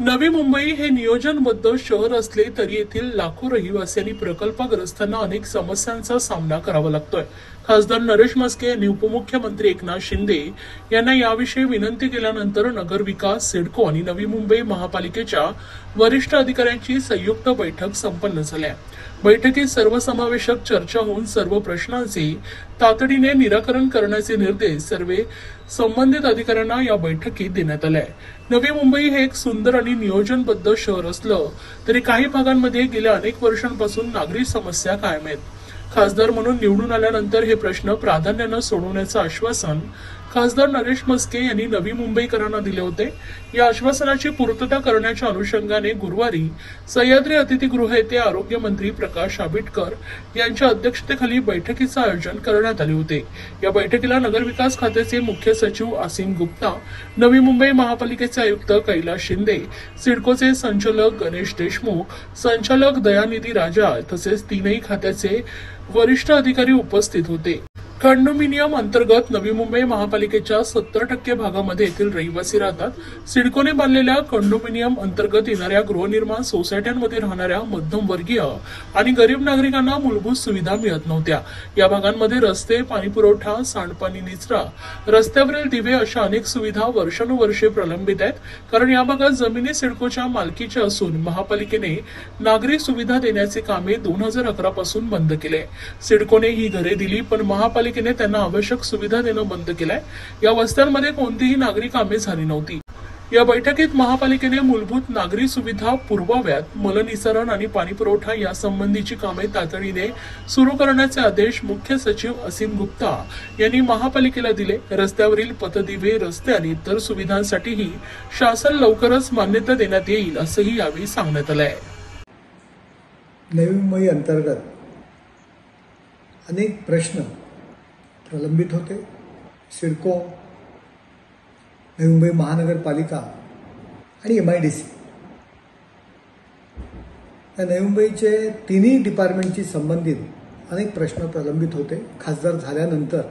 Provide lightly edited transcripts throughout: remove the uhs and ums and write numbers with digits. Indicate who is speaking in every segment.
Speaker 1: नवी मुंबई हे नियोजनबद्ध शहर असले तरी येथील लाखो रहिवासी प्रकल्पग्रस्तांना अनेक समस्यांचा सामना करावा लागतोय। खासदार नरेश म्हस्के यांनी उपमुख्यमंत्री एकनाथ शिंदे यांना याविषयी विनंती केल्यानंतर नगरविकास, सिडको आणि नवी मुंबई महापालिकेच्या वरिष्ठ अधिकाऱ्यांची संयुक्त बैठक संपन्न झाली। बैठकीत सर्वसमावेशक चर्चा होऊन सर्व प्रश्नांचे तातडीने निराकरण करण्याचे निर्देश सर्व संबंधित अधिकाऱ्यांना या बैठकीत देण्यात आले। नवी मुंबई हे एक सुंदर आणि नियोजनबद्ध शहर असलं तरी काही भागांमध्ये गेल्या अनेक वर्षांपासून नागरी समस्या कायम आहेत। खासदार म्हणून निवडून आल्यानंतर हे प्रश्न प्राधान्याने सोडवण्याचं आश्वासन खासदार नरेश म्हस्के यांनी नवी मुंबईकरांना दिले होते। या आश्वासनाची पूर्तता करण्याच्या अनुषंगाने गुरुवारी सह्याद्री अतिथीगृह येथे आरोग्य मंत्री प्रकाश आंबेडकर यांच्या अध्यक्षतेखाली बैठकीचे आयोजन करण्यात आले होते। या बैठकीला नगरविकास खात्याचे मुख्य सचिव असीम गुप्ता, नवी मुंबई महापालिकेचे आयुक्त कैलास शिंदे, सिडकोचे संचालक गणेश देशमुख, संचालक दयानिधी राजा तसेच तीनही खात्याचे वरिष्ठ अधिकारी उपस्थित होते। कंडोमिनियम अंतर्गत नवी मुंबई महापालिकेच्या 70% भागामध्ये येथील रहिवासी राहतात। सिडकोने बांधलेल्या कंडोमिनियम अंतर्गत येणाऱ्या गृहनिर्माण सोसायट्यांमध्ये राहणाऱ्या मध्यमवर्गीय आणि गरीब नागरिकांना मूलभूत सुविधा मिळत नव्हत्या। या भागांमध्ये रस्ते, पाणी पुरवठा, सांडपाणी निचरा, रस्त्यावरील दिवे अशा अनेक सुविधा वर्षानुवर्षे प्रलंबित आहेत। कारण या भागात जमिनी सिडकोच्या मालकीच्या असून महापालिकेने नागरी सुविधा देण्याचे कामे 2011 पासून बंद केले। सिडकोने ही घरे दिली पण महापालिकेने त्यांना आवश्यक सुविधा देणं बंद केलंय। या वस्त्यांमध्ये कोणतीही नागरी कामे झाली नव्हती। या बैठकीत महापालिकेने मूलभूत नागरी सुविधा पुरवाव्यात, मलनिस्सारण आणि पाणी पुरवठा यासंबंधीची कामे तातडीने सुरू करण्याचे आदेश मुख्य सचिव असीम गुप्ता यांनी महापालिकेला दिले। रस्त्यावरील पथदिवे, रस्ते आणि इतर सुविधांसाठीही शासन लवकरच मान्यता देण्यात येईल असंही यावेळी सांगण्यात आलंय।
Speaker 2: नवी मुंबई अंतर्गत अनेक प्रश्न प्रलंबित होते। सिडको, नवी मुंबई महानगरपालिका आणि MIDC या नवी मुंबईचे तिन्ही डिपार्टमेंटशी संबंधित अनेक प्रश्न प्रलंबित होते। खासदार झाल्यानंतर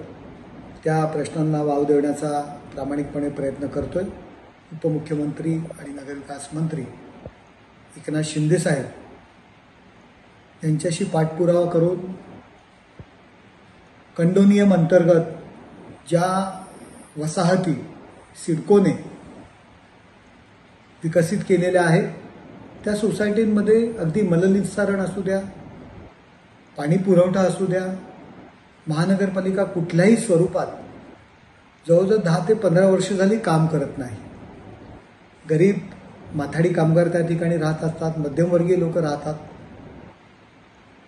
Speaker 2: त्या प्रश्नांना वाव देण्याचा प्रामाणिकपणे प्रयत्न करतोय। उपमुख्यमंत्री आणि नगरविकास मंत्री एकनाथ शिंदे साहेब यांच्याशी पाठपुरावा करून कंडोनियम अंतर्गत ज्या वसाहती सिडकोने विकसित केलेल्या आहेत त्या सोसायटींमध्ये अगदी मलनिस्सारण असू द्या, पाणी पुरवठा असू द्या, महानगरपालिका कुठल्याही स्वरूपात जवळजवळ 10 ते 15 वर्ष झाली काम करत नाही। गरीब माथाडी कामगार त्या ठिकाणी राहत असतात, मध्यमवर्गीय लोक राहतात।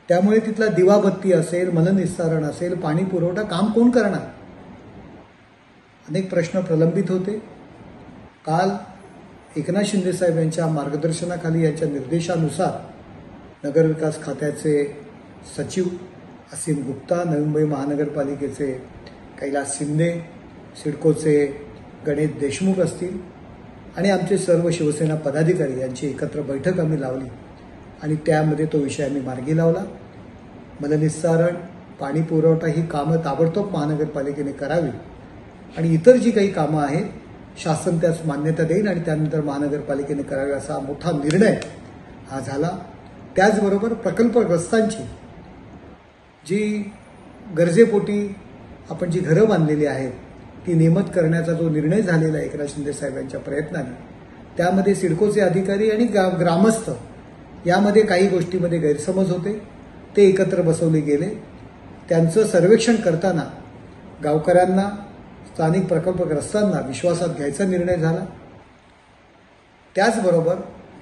Speaker 2: त्यामुळे तिथला दिवाबत्ती असेल, मलनिस्सारण असेल, पाणी पुरवठा काम कोण करणार? अनेक प्रश्न प्रलंबित होते। काल एकनाथ शिंदे साहेब यांच्या मार्गदर्शनाखाली, यांच्या निर्देशानुसार नगरविकास खात्याचे सचिव असीम गुप्ता, नवी मुंबई महानगरपालिकेचे कैलास शिंदे, सिडकोचे गणेश देशमुख असतील आणि आमचे सर्व शिवसेना पदाधिकारी यांची एकत्र बैठक आम्ही लावली आणि त्यामध्ये तो विषय आम्ही मार्गी लावला। मलनिस्सारण, पाणी पुरवठा ही कामं ताबडतोब महानगरपालिकेने करावी आणि इतर जी काही कामं आहेत शासन त्यास मान्यता देईल आणि त्यानंतर महानगरपालिकेने करावी असा मोठा निर्णय हा झाला। त्याचबरोबर प्रकल्पग्रस्तांची जी गरजेपोटी आपण जी घरं बांधलेली आहेत ती नियमित करण्याचा जो निर्णय झालेला आहे एकनाथ शिंदे साहेबांच्या प्रयत्नाने, त्यामध्ये सिडकोचे अधिकारी आणि ग्रामस्थ यामध्ये काही गोष्टीमध्ये गैरसमज होते, ते एकत्र बसवले गेले। त्यांचं सर्वेक्षण करताना गावकऱ्यांना, स्थानिक प्रकल्पग्रस्तांना विश्वासात घ्यायचा निर्णय झाला। त्याचबरोबर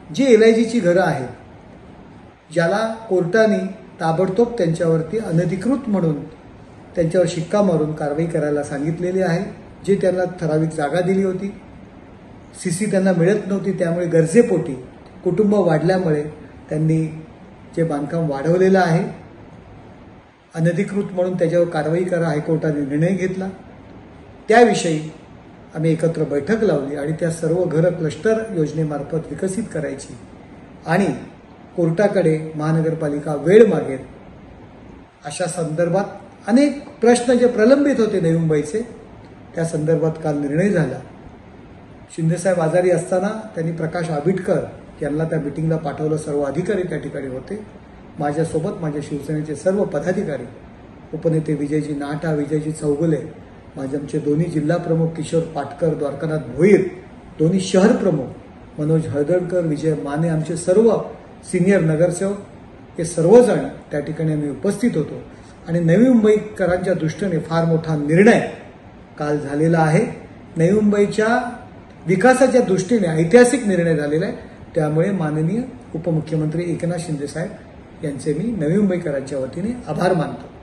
Speaker 2: जी LIGची घरं आहेत ज्याला कोर्टाने ताबडतोब त्यांच्यावरती अनधिकृत म्हणून त्यांच्यावर शिक्का मारून कारवाई करायला सांगितलेली आहे, जे त्यांना ठराविक जागा दिली होती, CC त्यांना मिळत नव्हती, त्यामुळे गरजेपोटी कुटुंब वाढल्यामुळे त्यांनी जे बांधकाम वाढवलेलं आहे अनधिकृत म्हणून त्याच्यावर कारवाई करा हायकोर्टाने निर्णय घेतला। त्याविषयी आम्ही एकत्र बैठक लावली आणि त्या सर्व घरं क्लस्टर योजनेमार्फत विकसित करायची आणि कोर्टाकडे महानगरपालिका वेळ मागेल अशा संदर्भात अनेक प्रश्न जे प्रलंबित होते नवी मुंबईचे त्या संदर्भात काल निर्णय झाला शिंदेसाहेब आजारी असताना त्यांनी प्रकाश आबिटकर यांना त्या मिटिंगला पाठवलं. सर्व अधिकारी त्या ठिकाणी होते. माझ्यासोबत माझ्या शिवसेनेचे सर्व पदाधिकारी, उपनेते विजयजी नाटा, विजयजी चौगुले, माझे आमचे दोन्ही जिल्हा प्रमुख किशोर पाटकर, द्वारकानाथ भोईर, दोन्ही शहर प्रमुख मनोज हळदणकर, विजय माने, आमचे सर्व सिनियर नगरसेवक हे सर्वजण त्या ठिकाणी आम्ही उपस्थित होतो. आणि नवी मुंबईकरांच्या दृष्टीने फार मोठा निर्णय काल झालेला आहे. नवी मुंबईच्या विकासाच्या दृष्टीने ऐतिहासिक निर्णय झालेला आहे. त्यामुळे माननीय उपमुख्यमंत्री एकनाथ शिंदेसाहेब यांचे मी नवी मुंबईकरांच्या वतीने आभार मानतो.